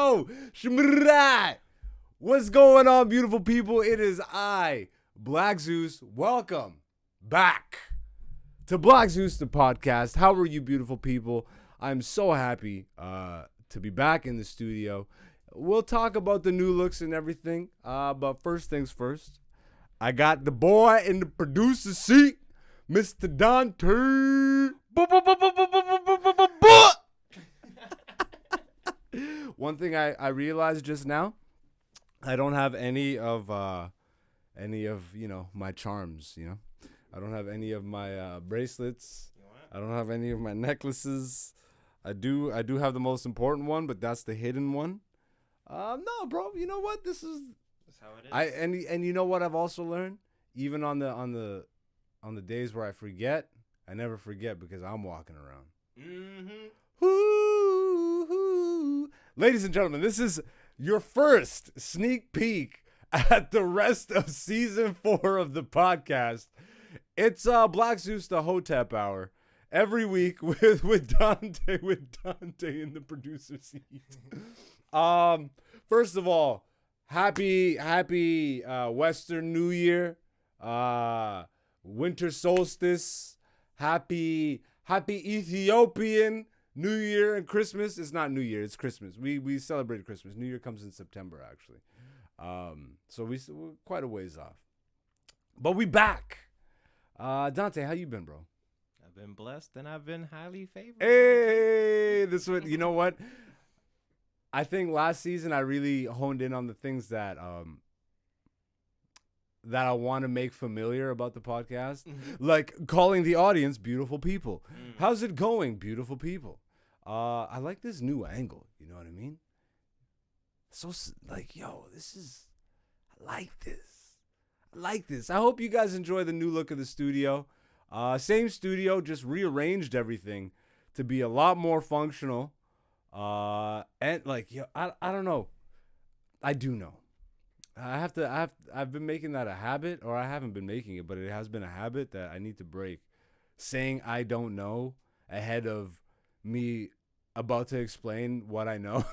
Yo, Shmrai. What's going on, beautiful people? It is I, Black Zeus. Welcome back to Black Zeus, the podcast. How are you, beautiful people? I'm so happy to be back in the studio. We'll talk about the new looks and everything. But first things first, I got the boy in the producer seat, Mr. Dante. One thing I realized just now, I don't have any of my charms. I don't have any of my bracelets. I don't have any of my necklaces. I do have the most important one, but that's the hidden one. No, bro. You know what? That's how it is. And you know what I've also learned? Even on the days where I forget, I never forget because I'm walking around. Mm-hmm. Ooh. Ladies and gentlemen, this is your first sneak peek at the rest of season 4 of the podcast. It's Black Zeus, the Hotep Hour, every week with Dante in the producer seat. First of all, happy Western New Year, winter solstice, happy Ethiopian New Year and Christmas. It's not New Year, it's Christmas. We celebrate Christmas. New Year comes in September, actually. So we're quite a ways off. But we back. Dante, how you been, bro? I've been blessed and I've been highly favored. Hey, this one, you know what? I think last season I really honed in on the things that I want to make familiar about the podcast. Like calling the audience beautiful people. How's it going, beautiful people? I like this new angle. You know what I mean? So, like, yo, I like this. I hope you guys enjoy the new look of the studio. Same studio, just rearranged everything to be a lot more functional. And like, yo, I don't know. I do know. I've been making that a habit, or I haven't been making it, but it has been a habit that I need to break. Saying I don't know ahead of me about to explain what I know.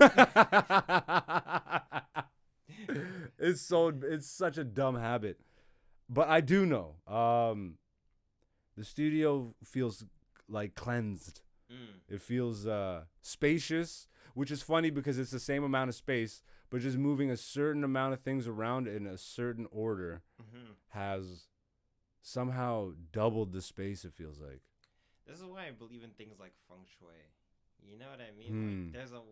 It's such a dumb habit, but I do know. The studio feels like cleansed. It feels spacious, which is funny because it's the same amount of space, but just moving a certain amount of things around in a certain order has somehow doubled the space, it feels like. This is why I believe in things like feng shui. You know what I mean? Like, there's a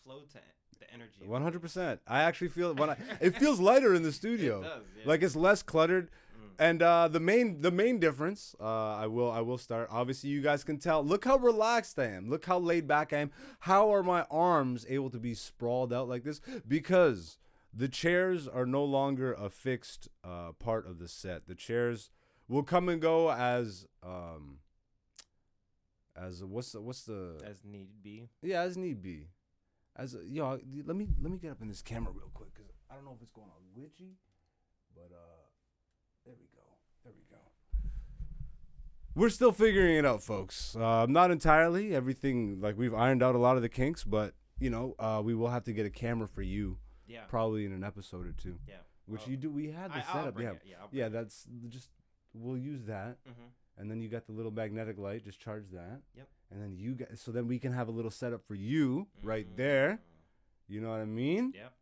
flow to the energy. 100%. I actually feel it feels lighter in the studio. It does, yeah. Like it's less cluttered. And the main difference, I will start. Obviously, you guys can tell. Look how relaxed I am. Look how laid back I am. How are my arms able to be sprawled out like this? Because the chairs are no longer a fixed part of the set. The chairs will come and go as what's the as need be. Yeah, as need be. Let me get up in this camera real quick because I don't know if it's going on glitchy, but there we go. We're still figuring it out, folks. Not entirely. Everything, like, we've ironed out a lot of the kinks, but, we will have to get a camera for you. Yeah. Probably in an episode or two. Yeah. Which you do. We had the setup. Yeah, that's just, we'll use that. And then you got the little magnetic light. Just charge that. Yep. And then so then we can have a little setup for you right there. You know what I mean? Yep.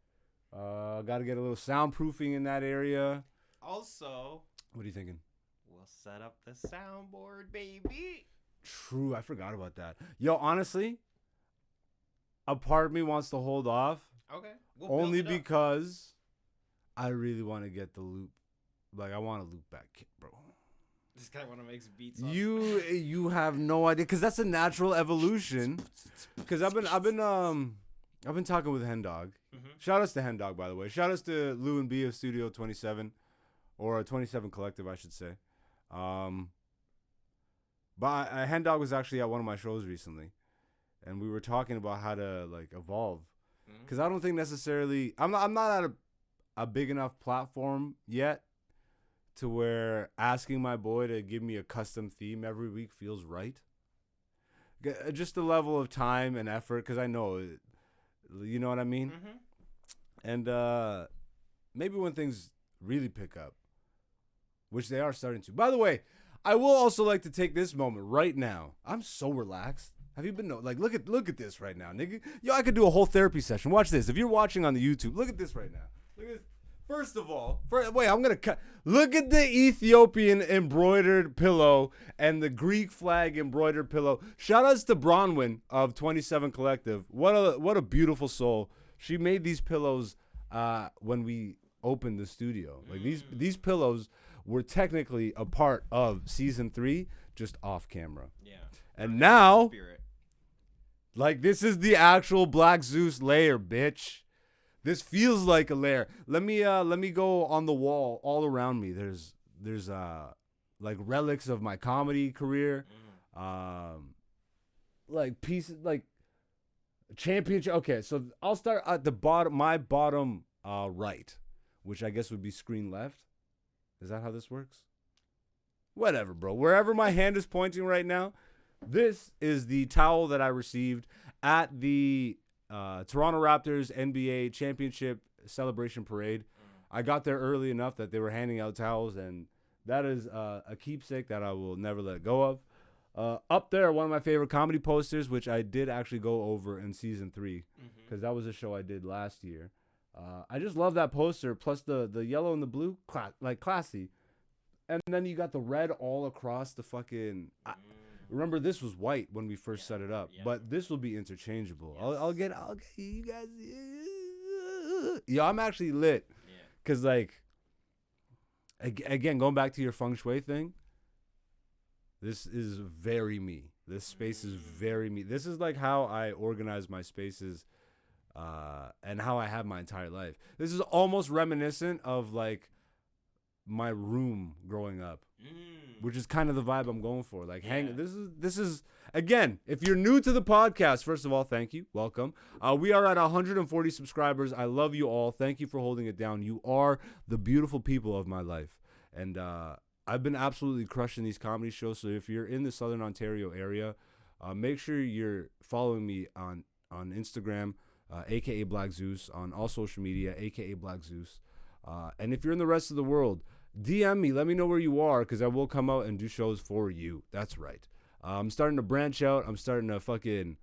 Got to get a little soundproofing in that area. Also, what are you thinking? We'll set up the soundboard, baby. True, I forgot about that. Yo, honestly, a part of me wants to hold off. Okay. Only because I really want to get the loop. Like, I want a loop back kit, bro. This guy want to make beats. You have no idea, because that's a natural evolution. Because I've been talking with Hen Dog. Shout outs to Hen Dog, by the way. Shout outs to Lou and B of Studio 27. Or 27 Collective, I should say. But Hen Dog was actually at one of my shows recently, and we were talking about how to like evolve. Because I don't think necessarily I'm not at a big enough platform yet to where asking my boy to give me a custom theme every week feels right. Just the level of time and effort, because I know You know what I mean? Mm-hmm. And maybe when things really pick up, which they are starting to. By the way, I will also like to take this moment right now. I'm so relaxed. Have you been like look at this right now, nigga? Yo, I could do a whole therapy session. Watch this. If you're watching on the YouTube, look at this right now. Look at this. First of all, wait, I'm gonna cut. Look at the Ethiopian embroidered pillow and the Greek flag embroidered pillow. Shout outs to Bronwyn of 27 Collective. What a beautiful soul. She made these pillows when we opened the studio. Like these pillows were technically a part of season 3, just off camera. Yeah. And now, Spirit. like this is the actual Black Zeus layer, bitch. This feels like a layer. Let me go on the wall all around me. There's like relics of my comedy career, like pieces like championship. Okay, so I'll start at the bottom, my bottom right, which I guess would be screen left. Is that how this works? Whatever, bro. Wherever my hand is pointing right now, this is the towel that I received at the Toronto Raptors NBA championship celebration parade. I got there early enough that they were handing out towels, and that is a keepsake that I will never let go of. Up there, one of my favorite comedy posters, which I did actually go over in season 3, because that was a show I did last year. I just love that poster, plus the yellow and the blue, like classy. And then you got the red all across the fucking... Remember, this was white when we first set it up, but this will be interchangeable. Yes. I'll get you guys. Yo, I'm actually lit, cause like, again, going back to your feng shui thing. This is very me. This space is very me. This is like how I organize my spaces, and how I have my entire life. This is almost reminiscent of like my room growing up. Which is kind of the vibe I'm going for. Like, this is again, if you're new to the podcast, first of all, thank you. Welcome. We are at 140 subscribers. I love you all. Thank you for holding it down. You are the beautiful people of my life. And I've been absolutely crushing these comedy shows. So if you're in the Southern Ontario area, make sure you're following me on Instagram, aka Black Zeus, on all social media, aka Black Zeus. And if you're in the rest of the world, DM me. Let me know where you are, because I will come out and do shows for you. That's right. I'm starting to branch out. I'm starting to fucking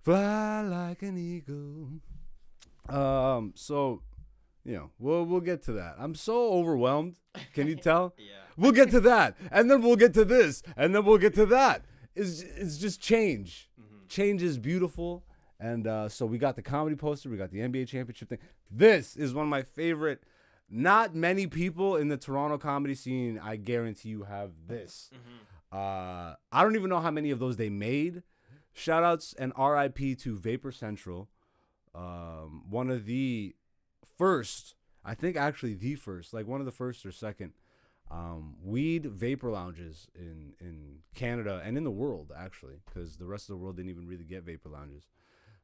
fly like an eagle. So, you know, we'll get to that. I'm so overwhelmed. Can you tell? Yeah. We'll get to that, and then we'll get to this, and then we'll get to that. It's just change. Change is beautiful. And so we got the comedy poster. We got the NBA championship thing. This is one of my favorite. Not many people in the Toronto comedy scene, I guarantee you, have this. I don't even know how many of those they made. Shoutouts and RIP to Vapor Central. One of the first, I think actually the first, like one of the first or second weed vapor lounges in Canada and in the world, actually, because the rest of the world didn't even really get vapor lounges.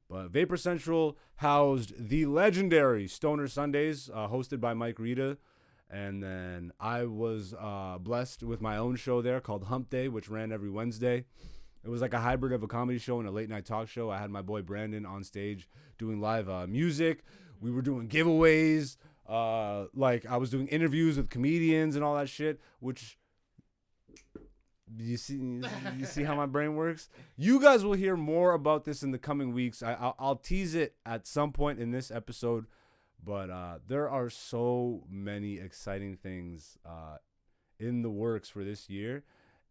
But Vapor Central housed the legendary Stoner Sundays, hosted by Mike Rita. And then I was blessed with my own show there called Hump Day, which ran every Wednesday. It was like a hybrid of a comedy show and a late night talk show. I had my boy Brandon on stage doing live music. We were doing giveaways. Like I was doing interviews with comedians and all that shit, which... You see how my brain works? You guys will hear more about this in the coming weeks. I'll tease it at some point in this episode, but there are so many exciting things in the works for this year,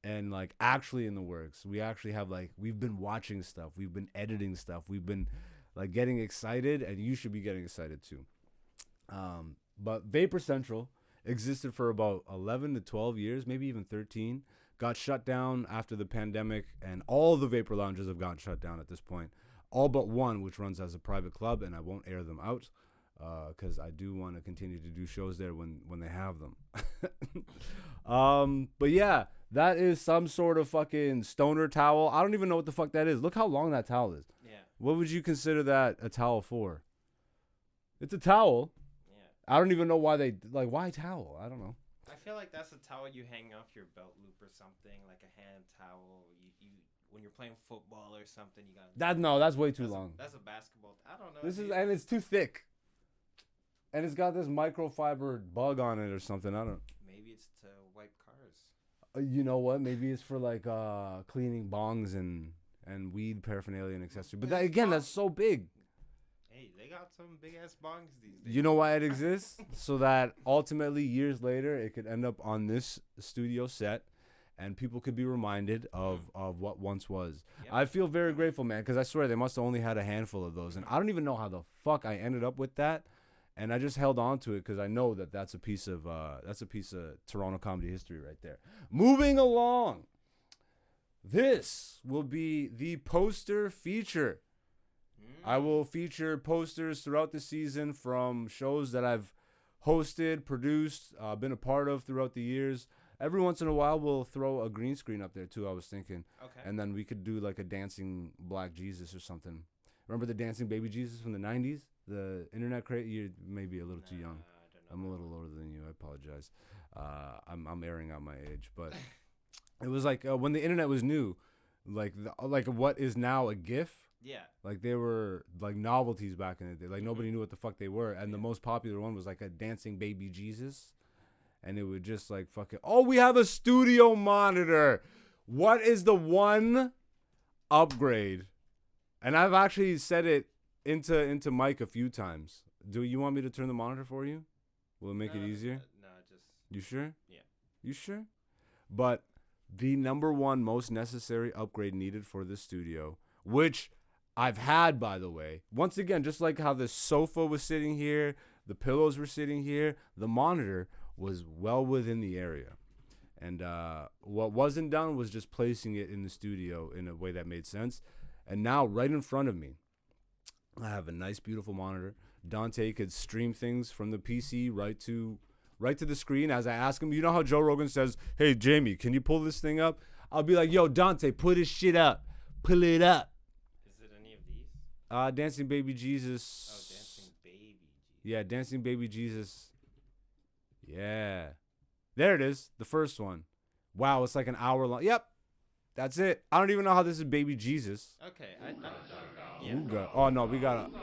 and like actually in the works. We actually have we've been watching stuff, we've been editing stuff, we've been like getting excited, and you should be getting excited too. But Vapor Central existed for about 11 to 12 years, maybe even 13. Got shut down after the pandemic, and all the vapor lounges have gotten shut down at this point. All but one, which runs as a private club, and I won't air them out because I do want to continue to do shows there when they have them. But yeah, that is some sort of fucking stoner towel. I don't even know what the fuck that is. Look how long that towel is. Yeah. What would you consider that a towel for? It's a towel. Yeah. I don't even know why why towel? I don't know. I feel like that's a towel you hang off your belt loop or something, like a hand towel. You when you're playing football or something, you got That's way too long. That's a basketball. I don't know. And it's too thick. And it's got this microfiber bug on it or something. I don't. Maybe it's to wipe cars. You know what? Maybe it's for like cleaning bongs and weed paraphernalia and accessory. But that's so big. Hey, they got some big ass bongs these days. You know why it exists? So that ultimately years later it could end up on this studio set, and people could be reminded of what once was. Yep. I feel very grateful, man, because I swear they must have only had a handful of those, and I don't even know how the fuck I ended up with that. And I just held on to it because I know that's a piece of Toronto comedy history right there. Moving along, this will be the poster feature. I will feature posters throughout the season from shows that I've hosted, produced, been a part of throughout the years. Every once in a while, we'll throw a green screen up there too. I was thinking, okay, and then we could do like a dancing Black Jesus or something. Remember the dancing baby Jesus from the '90s? The internet you may be a little too young. I'm a little older than you. I apologize. I'm airing out my age, but it was like when the internet was new, like what is now a GIF. Yeah. Like they were like novelties back in the day. Like nobody knew what the fuck they were, and the most popular one was like a dancing baby Jesus, and it would just like fucking. Oh, we have a studio monitor. What is the one upgrade? And I've actually said it into Mike a few times. Do you want me to turn the monitor for you? Will it make it easier? No, just. You sure? Yeah. You sure? But the number one most necessary upgrade needed for this studio, which I've had, by the way, once again, just like how the sofa was sitting here, the pillows were sitting here, the monitor was well within the area. And what wasn't done was just placing it in the studio in a way that made sense. And now, right in front of me, I have a nice, beautiful monitor. Dante could stream things from the PC right to the screen as I ask him. You know how Joe Rogan says, "Hey, Jamie, can you pull this thing up?" I'll be like, "Yo, Dante, put his shit up. Pull it up." Is it any of these? Dancing Baby Jesus. Oh, Dancing Baby Jesus. Yeah, Dancing Baby Jesus. Yeah. There it is, the first one. Wow, it's like an hour long. Yep. That's it. I don't even know how this is Baby Jesus. Okay. Yeah. Oh, no, we got to.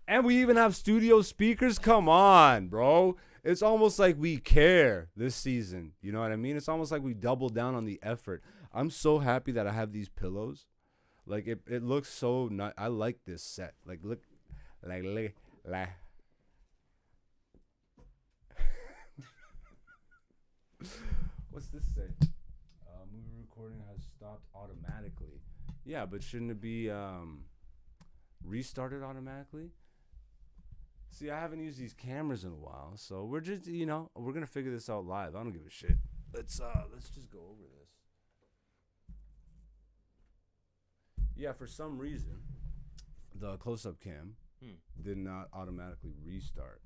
And we even have studio speakers. Come on, bro. It's almost like we care this season. You know what I mean? It's almost like we doubled down on the effort. I'm so happy that I have these pillows. Like, it looks so nice. I like this set. Like, look. Like. What's this say? Movie recording has stopped automatically. Yeah, but shouldn't it be restarted automatically? See, I haven't used these cameras in a while, so we're just, we're gonna figure this out live. I don't give a shit. Let's just go over this. Yeah, for some reason, the close-up cam did not automatically restart,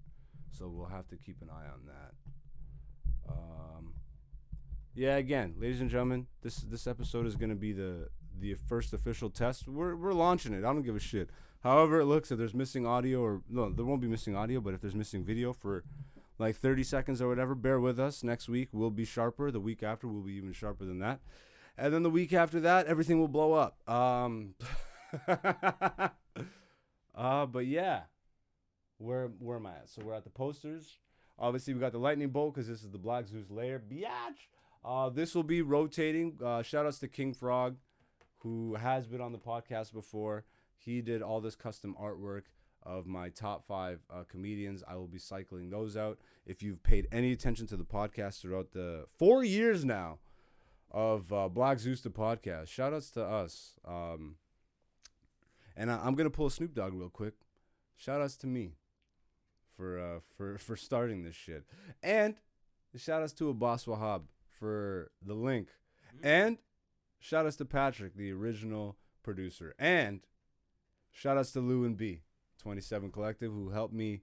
so we'll have to keep an eye on that. Yeah, again, ladies and gentlemen, this episode is gonna be the first official test. We're launching it. I don't give a shit. However it looks, if there's missing audio there won't be missing audio, but if there's missing video for like 30 seconds or whatever, bear with us. Next week we'll be sharper. The week after we'll be even sharper than that. And then the week after that, everything will blow up. But yeah. Where am I at? So we're at the posters. Obviously, we got the lightning bolt because this is the Black Zeus layer. Biatch! This will be rotating. Shout outs to King Frog, who has been on the podcast before. He did all this custom artwork of my top 5 comedians. I will be cycling those out. If you've paid any attention to the podcast throughout the 4 years now of Black Zeus the podcast, shout outs to us. And I'm going to pull a Snoop Dogg real quick. Shout outs to me for starting this shit. And shout outs to Abbas Wahab for the link. And shout outs to Patrick, the original producer. And shout outs to Lou and B, 27 Collective, who helped me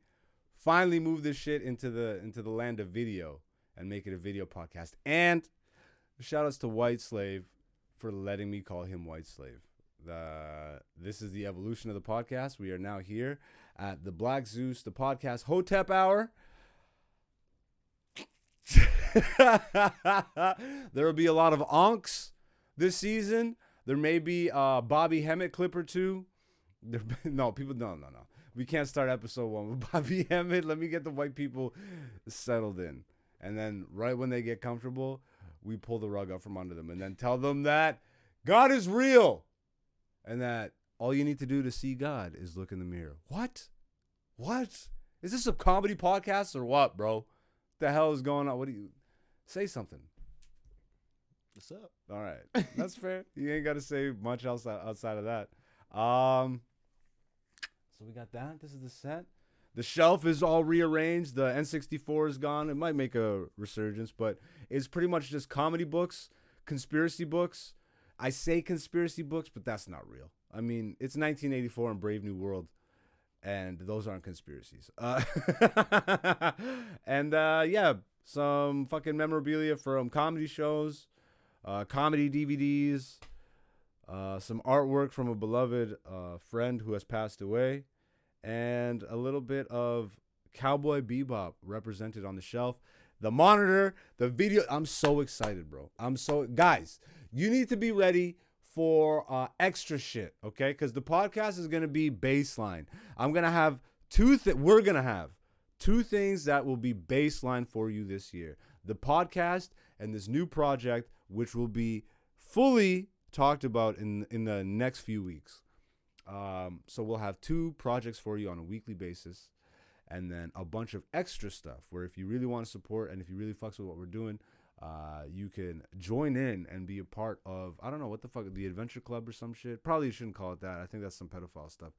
finally move this shit into the land of video and make it a video podcast. And shout outs to White Slave for letting me call him White Slave. This is the evolution of the podcast. We are now here at the Black Zeus, the podcast Hotep Hour. There will be a lot of onks this season. There may be a Bobby Hemmett clip or two. No. We can't start episode 1 with Bobby Hemmett. Let me get the white people settled in. And then right when they get comfortable, we pull the rug up from under them and then tell them that God is real and that all you need to do to see God is look in the mirror. What? Is this a comedy podcast or what, bro? What the hell is going on? What do you say something? What's up? All right. That's fair. You ain't got to say much else outside of that. So we got that. This is the set. The shelf is all rearranged. The N64 is gone. It might make a resurgence, but it's pretty much just comedy books, conspiracy books. I say conspiracy books, but that's not real. I mean, it's 1984 and Brave New World, and those aren't conspiracies. Yeah, some fucking memorabilia from comedy shows, comedy DVDs, some artwork from a beloved friend who has passed away, and a little bit of Cowboy Bebop represented on the shelf. The monitor, the video. I'm so excited, bro. Guys, you need to be ready for extra shit, okay? Because the podcast is going to be baseline. I'm going to have we're going to have two things that will be baseline for you this year. The podcast and this new project, which will be fully talked about in the next few weeks. So we'll have two projects for you on a weekly basis, and then a bunch of extra stuff where if you really want to support and if you really fucks with what we're doing, you can join in and be a part of, I don't know, what the fuck, the Adventure Club or some shit. Probably shouldn't call it that. I think that's some pedophile stuff.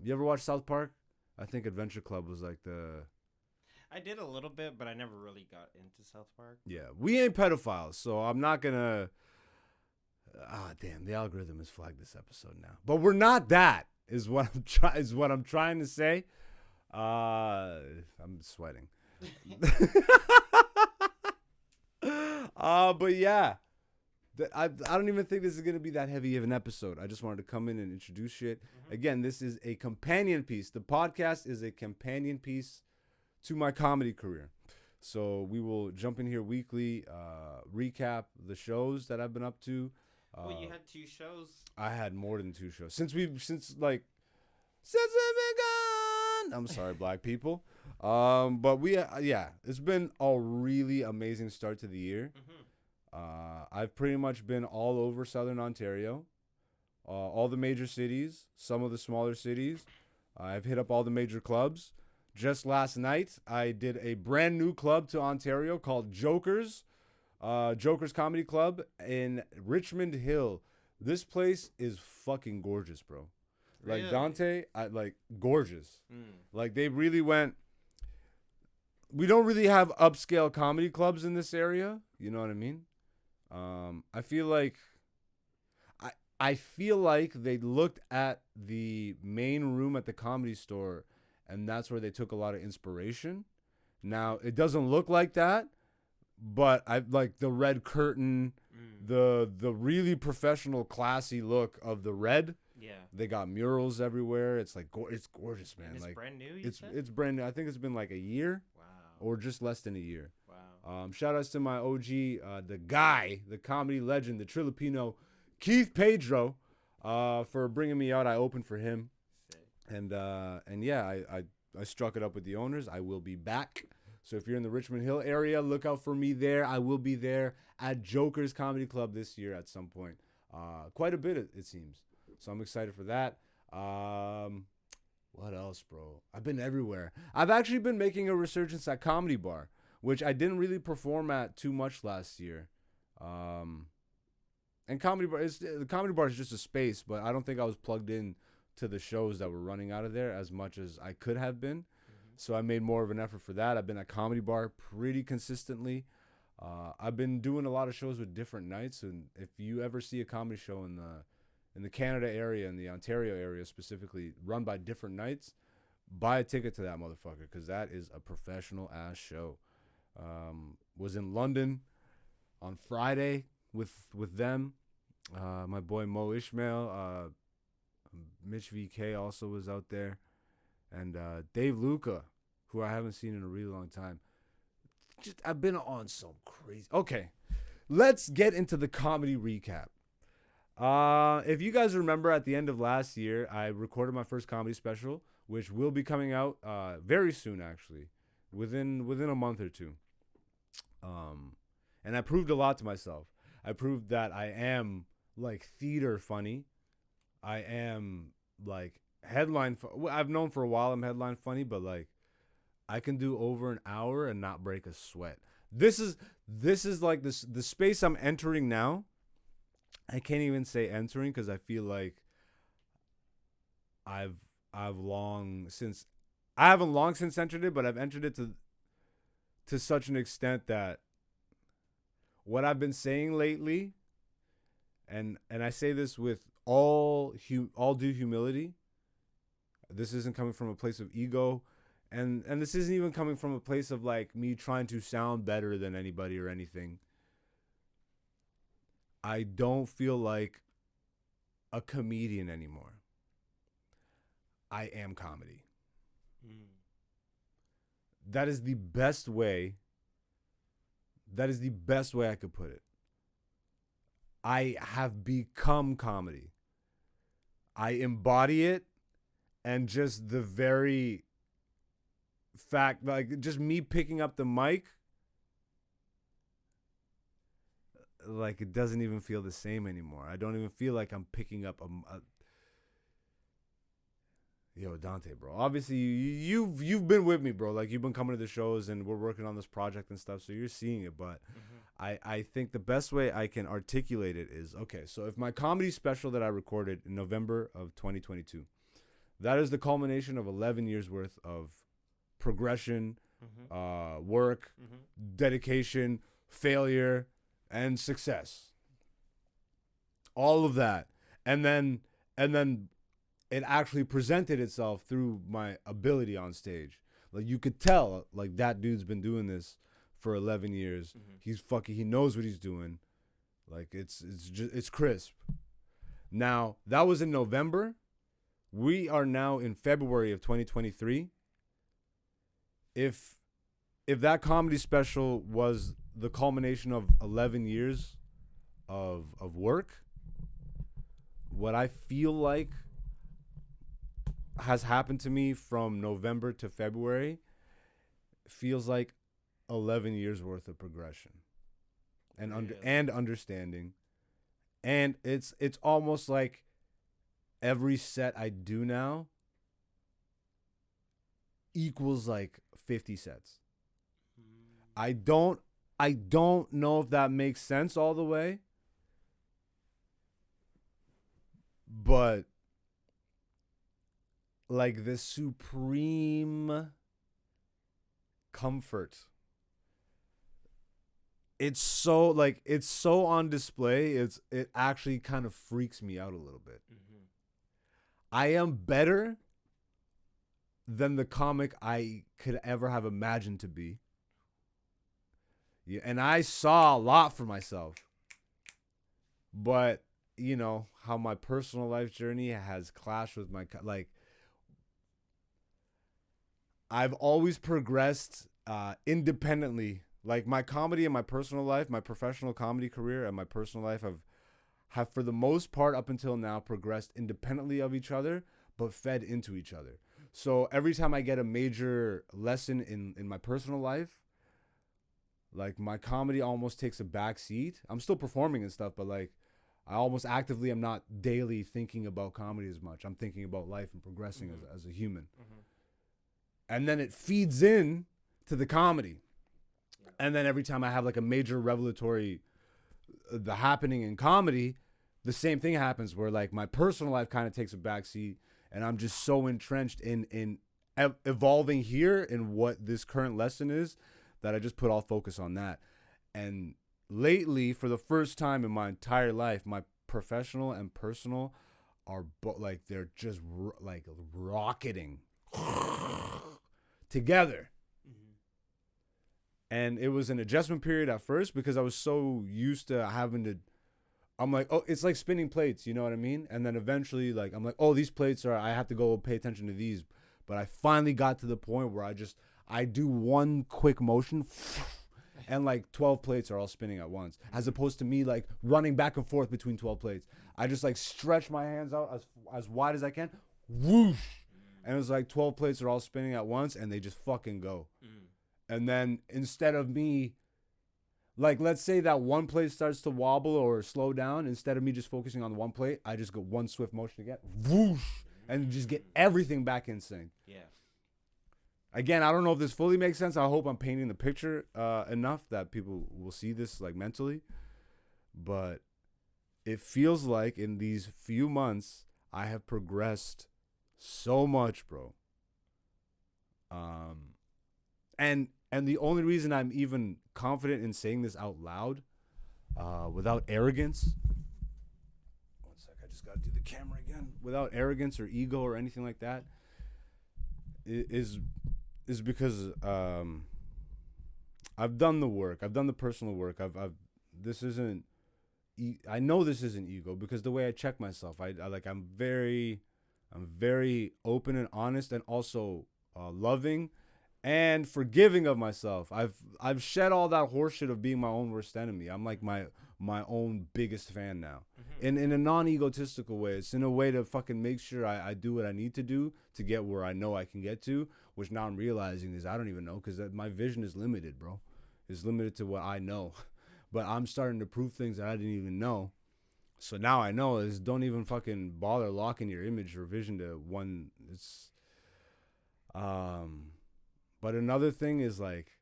You ever watch South Park? I think Adventure Club was like the... I did a little bit, but I never really got into South Park. Yeah, we ain't pedophiles, so I'm not gonna... damn, the algorithm has flagged this episode now. But we're not that, is what I'm trying to say. I'm sweating. But yeah, I don't even think this is going to be that heavy of an episode. I just wanted to come in and introduce shit. Mm-hmm. Again, this is a companion piece. The podcast is a companion piece to my comedy career. So we will jump in here weekly, recap the shows that I've been up to. Well, you had 2 shows. I had more than 2 shows. Since we've been gone. I'm sorry, black people. But it's been a really amazing start to the year. Mm-hmm. I've pretty much been all over Southern Ontario, all the major cities, some of the smaller cities. I've hit up all the major clubs. Just last night, I did a brand new club to Ontario called Joker's Comedy Club in Richmond Hill. This place is fucking gorgeous, bro. Like, really? Dante, gorgeous. Like, they really went... We don't really have upscale comedy clubs in this area. You know what I mean? I feel like... I feel like they looked at the main room at the Comedy Store, and that's where they took a lot of inspiration. Now, it doesn't look like that, but I like the red curtain, the really professional, classy look of the red. Yeah, they got murals everywhere. It's like it's gorgeous, man. And it's like brand new. It's brand new. I think it's been like a year. Wow. Or just less than a year. Wow. Shout outs to my OG, the comedy legend, the Trilipino, Keith Pedro, for bringing me out. I opened for him. Sick. And yeah, I struck it up with the owners. I will be back. So if you're in the Richmond Hill area, look out for me there. I will be there at Joker's Comedy Club this year at some point. Quite a bit, it seems. So I'm excited for that. What else, bro? I've been everywhere. I've actually been making a resurgence at Comedy Bar, which I didn't really perform at too much last year. And the Comedy Bar is just a space, but I don't think I was plugged in to the shows that were running out of there as much as I could have been. So I made more of an effort for that. I've been at Comedy Bar pretty consistently. I've been doing a lot of shows with different nights, and if you ever see a comedy show in the Canada area, in the Ontario area specifically, run by different nights, buy a ticket to that motherfucker, because that is a professional-ass show. Was in London on Friday with them. My boy Mo Ishmael, Mitch VK also was out there. And Dave Luca, who I haven't seen in a really long time. I've been on some crazy... Okay, let's get into the comedy recap. If you guys remember, at the end of last year, I recorded my first comedy special, which will be coming out very soon, actually, within a month or two. And I proved a lot to myself. I proved that I am like theater funny. I am like headline. I've known for a while I'm headline funny, but like I can do over an hour and not break a sweat. This is like the space I'm entering now. I can't even say entering because I feel like I haven't long since entered it, but I've entered it to such an extent that what I've been saying lately, and I say this with all due humility. This isn't coming from a place of ego, and this isn't even coming from a place of like me trying to sound better than anybody or anything. I don't feel like a comedian anymore. I am comedy. That is the best way. That is the best way I could put it. I have become comedy. I embody it, and just the very fact, like just me picking up the mic, like it doesn't even feel the same anymore. I don't even feel like I'm picking up a Yo, Dante, bro. Obviously, you've been with me, bro. Like, you've been coming to the shows, and we're working on this project and stuff, so you're seeing it. But I think the best way I can articulate it is, okay, so if my comedy special that I recorded in November of 2022, that is the culmination of 11 years worth of progression, work, dedication, failure, and success. All of that. And then it actually presented itself through my ability on stage. Like, you could tell, like, that dude's been doing this for 11 years. He knows what he's doing. Like, it's crisp. Now, that was in November. We are now in February of 2023. If that comedy special was the culmination of 11 years of work, what I feel like has happened to me from November to February feels like 11 years worth of progression and understanding. And it's almost like every set I do now equals like 50 sets. I don't know if that makes sense all the way, but like the supreme comfort, it's so on display. It actually kind of freaks me out a little bit. I am better than the comic I could ever have imagined to be. Yeah, and I saw a lot for myself. But, you know, how my personal life journey has clashed with my, like, I've always progressed independently. Like, my comedy and my personal life, my professional comedy career and my personal life have for the most part up until now progressed independently of each other, but fed into each other. So every time I get a major lesson in my personal life, like, my comedy almost takes a back seat. I'm still performing and stuff, but like, I almost actively am not daily thinking about comedy as much. I'm thinking about life and progressing as a human. And then it feeds in to the comedy. And then every time I have like a major revelatory the happening in comedy, the same thing happens where like my personal life kind of takes a backseat, and I'm just so entrenched in evolving here in what this current lesson is that I just put all focus on that. And lately, for the first time in my entire life, my professional and personal are like they're just like rocketing together. And it was an adjustment period at first because I was so used to having to, I'm like, oh, it's like spinning plates, you know what I mean? And then eventually, like, I'm like, oh, these plates are, I have to go pay attention to these. But I finally got to the point where I do one quick motion and like 12 plates are all spinning at once, as opposed to me like running back and forth between 12 plates. I just like stretch my hands out as wide as I can, whoosh, and it was like 12 plates are all spinning at once, and they just fucking go. And then instead of me, like, let's say that one plate starts to wobble or slow down, instead of me just focusing on the one plate, I just go one swift motion again, whoosh, and just get everything back in sync. Yeah. Again, I don't know if this fully makes sense. I hope I'm painting the picture enough that people will see this like mentally. But it feels like in these few months, I have progressed so much, bro. And the only reason I'm even confident in saying this out loud, without arrogance. One sec, I just gotta do the camera again. Without arrogance or ego or anything like that, is because I've done the work. I've done the personal work. This isn't. I know this isn't ego, because the way I check myself, I'm very open and honest, and also loving and forgiving of myself. I've shed all that horseshit of being my own worst enemy. I'm like my own biggest fan now, in a non-egotistical way. It's in a way to fucking make sure I do what I need to do to get where I know I can get to, which now I'm realizing is I don't even know, because my vision is limited, bro. It's limited to what I know. But I'm starting to prove things that I didn't even know. So now I know is don't even fucking bother locking your image or vision to one. It's but another thing is like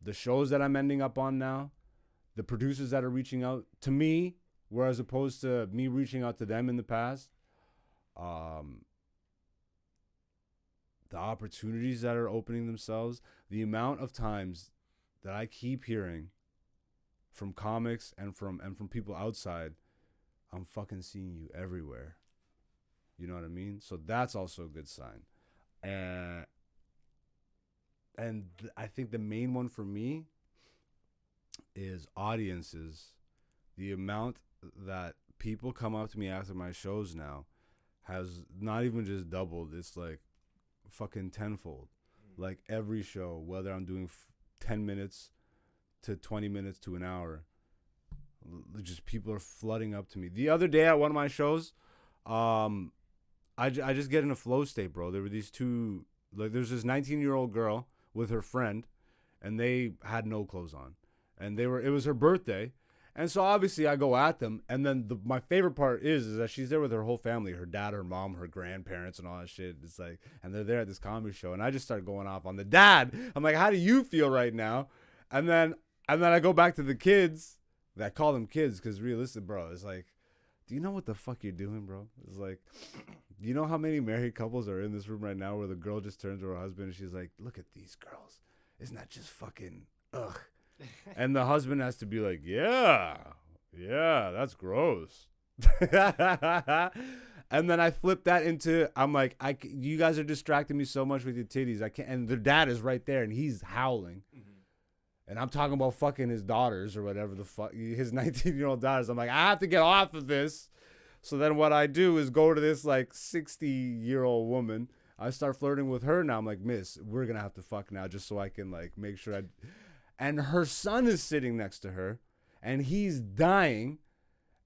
the shows that I'm ending up on now, the producers that are reaching out to me, whereas opposed to me reaching out to them in the past, the opportunities that are opening themselves, the amount of times that I keep hearing from comics and from people outside, I'm fucking seeing you everywhere. You know what I mean? So that's also a good sign. And I think the main one for me is audiences. The amount that people come up to me after my shows now has not even just doubled. It's like fucking tenfold. Like every show, whether I'm doing 10 minutes to 20 minutes to an hour, just people are flooding up to me. The other day at one of my shows, I just get in a flow state, bro. There were these two, like there's this 19-year-old girl with her friend, and they had no clothes on, and it was her birthday, and so obviously I go at them, and then my favorite part is that she's there with her whole family, her dad, her mom, her grandparents, and all that shit. It's like, and they're there at this comedy show, and I just start going off on the dad. I'm like, how do you feel right now? And then I go back to the kids. I call them kids because realistic, bro. It's like, do you know what the fuck you're doing, bro? It's like, do you know how many married couples are in this room right now where the girl just turns to her husband and she's like, look at these girls. Isn't that just fucking, ugh? And the husband has to be like, yeah, that's gross. And then I flip that into, I'm like, you guys are distracting me so much with your titties. I can't, and their dad is right there and he's howling. And I'm talking about fucking his daughters or whatever the fuck, his 19-year-old daughters. I'm like, I have to get off of this. So then what I do is go to this like 60-year-old woman. I start flirting with her now. I'm like, miss, we're going to have to fuck now just so I can like make sure and her son is sitting next to her and he's dying.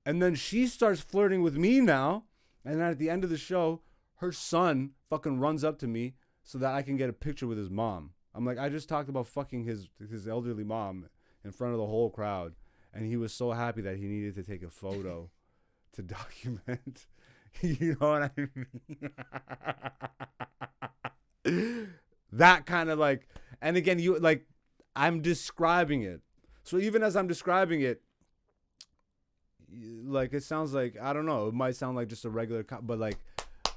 And then she starts flirting with me now. And then at the end of the show, her son fucking runs up to me so that I can get a picture with his mom. I'm like, I just talked about fucking his elderly mom in front of the whole crowd. And he was so happy that he needed to take a photo to document. You know what I mean? That kind of like, and again, you like, I'm describing it. So even as I'm describing it, like, it sounds like, I don't know, it might sound like just a regular, but like,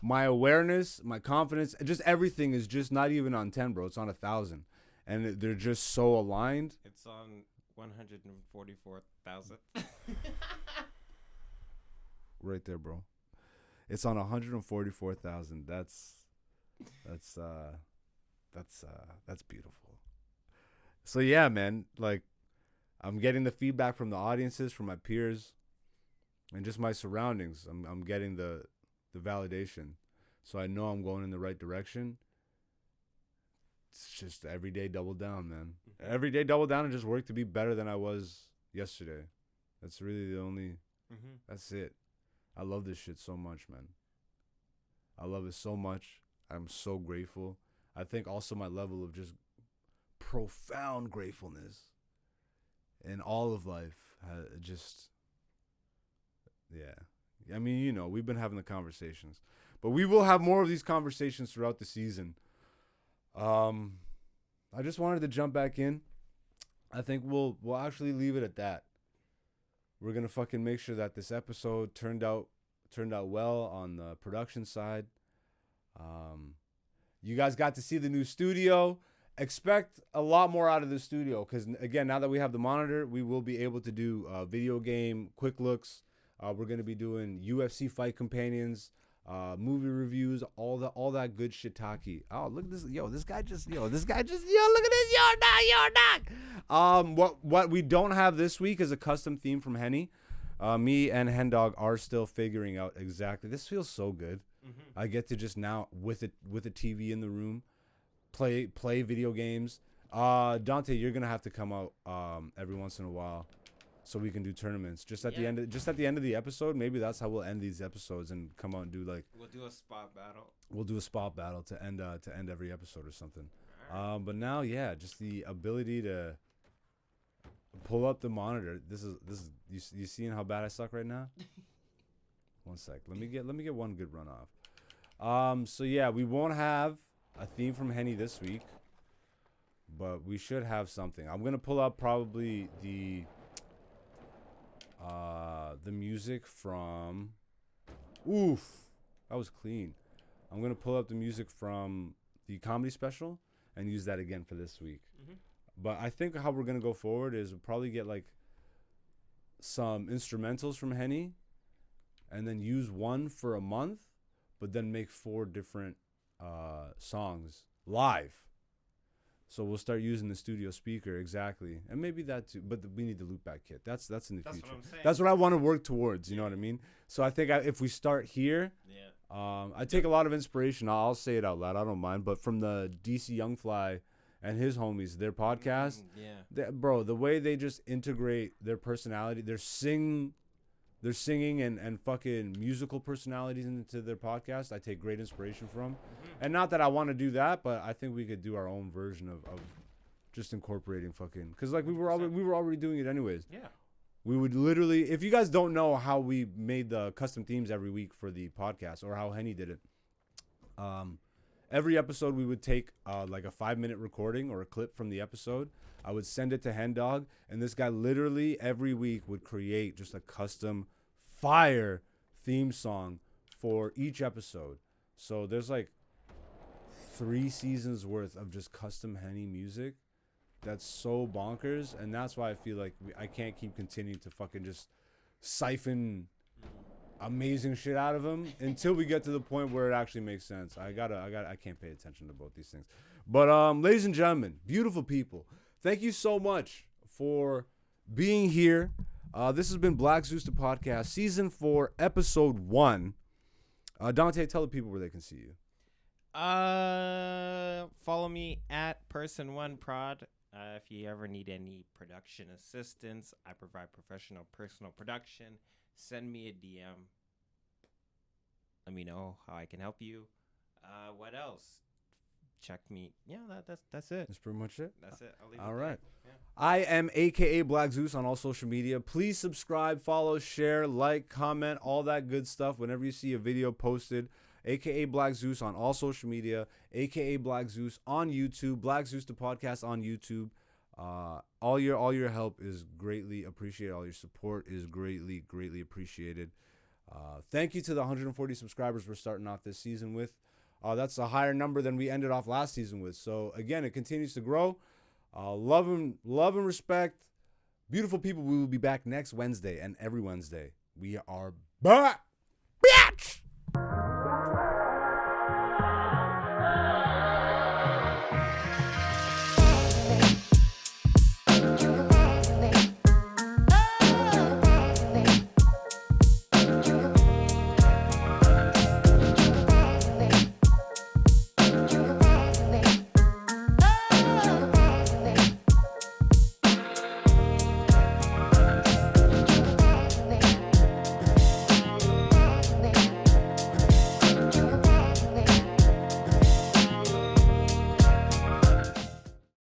my awareness, my confidence, just everything is just not even on 10, bro. It's on 1,000. And they're just so aligned. It's on 144,000. Right there, bro. It's on 144,000. That's beautiful. So yeah, man, like I'm getting the feedback from the audiences, from my peers, and just my surroundings. I'm getting the validation, so I know I'm going in the right direction. it's just every day double down, man. Every day double down and just work to be better than I was yesterday. That's really the only. That's it. I love this shit so much, man. I love it so much. I'm so grateful. I think also my level of just profound gratefulness in all of life just, yeah. I mean, you know, we've been having the conversations, but we will have more of these conversations throughout the season. I just wanted to jump back in. I think we'll actually leave it at that. We're gonna fucking make sure that this episode turned out well on the production side. You guys got to see the new studio. Expect a lot more out of the studio because, again, now that we have the monitor, we will be able to do video game quick looks. We're gonna be doing UFC fight companions, movie reviews, all that good shiitake. Oh, look at this, this guy just, look at this, you're not. What we don't have this week is a custom theme from Henny. Me and Hendog are still figuring out exactly. This feels so good. I get to just now with a TV in the room, play video games. Dante, you're gonna have to come out every once in a while, so we can do tournaments. Just at the end of the episode, maybe that's how we'll end these episodes and come out and do like. We'll do a spot battle. We'll do a spot battle to end every episode or something. Right. But now, just the ability to pull up the monitor. This is you seeing how bad I suck right now? One sec. Let me get one good run off. So yeah, we won't have a theme from Henny this week, but we should have something. I'm gonna pull up probably the music from. Oof, that was clean. I'm gonna pull up the music from the comedy special and use that again for this week. But I think how we're gonna go forward is we'll probably get like some instrumentals from Henny, and then use one for a month, but then make 4 different songs live. So we'll start using the studio speaker, exactly, and maybe that too. But we need the loopback kit. That's in the future. What I'm saying. That's what I want to work towards. You know what I mean? So I think if we start here, I take a lot of inspiration. I'll say it out loud. I don't mind. But from the DC Youngfly and his homies, their podcast, bro, the way they just integrate their personality, they're singing and fucking musical personalities into their podcast. I take great inspiration from. And not that I want to do that, but I think we could do our own version of just incorporating fucking, because like we were already doing it anyways. Yeah. We would literally, if you guys don't know how we made the custom themes every week for the podcast or how Henny did it, every episode we would take like a 5-minute recording or a clip from the episode. I would send it to Hendog, and this guy literally every week would create just a custom fire theme song for each episode. So there's like 3 seasons worth of just custom Henny music. That's so bonkers, and that's why I feel like I can't keep continuing to fucking just siphon amazing shit out of him until we get to the point where it actually makes sense. I can't pay attention to both these things. But ladies and gentlemen, beautiful people, thank you so much for being here. This has been Black Zeus the podcast, season 4, episode 1. Dante, tell the people where they can see you. Follow me at person1prod. If you ever need any production assistance, I provide professional personal production. Send me a DM. Let me know how I can help you. What else? Check me. Yeah, that's it. That's pretty much it. That's it. I'll leave all it right. There. Yeah. I am AKA Black Zeus on all social media. Please subscribe, follow, share, like, comment, all that good stuff whenever you see a video posted. AKA Black Zeus on all social media. AKA Black Zeus on YouTube. Black Zeus the podcast on YouTube. All your help is greatly appreciated. All your support is greatly appreciated. Thank you to the 140 subscribers we're starting off this season with. That's a higher number than we ended off last season with. So again, it continues to grow. Love and respect. Beautiful people. We will be back next Wednesday and every Wednesday. We are back. Bitch!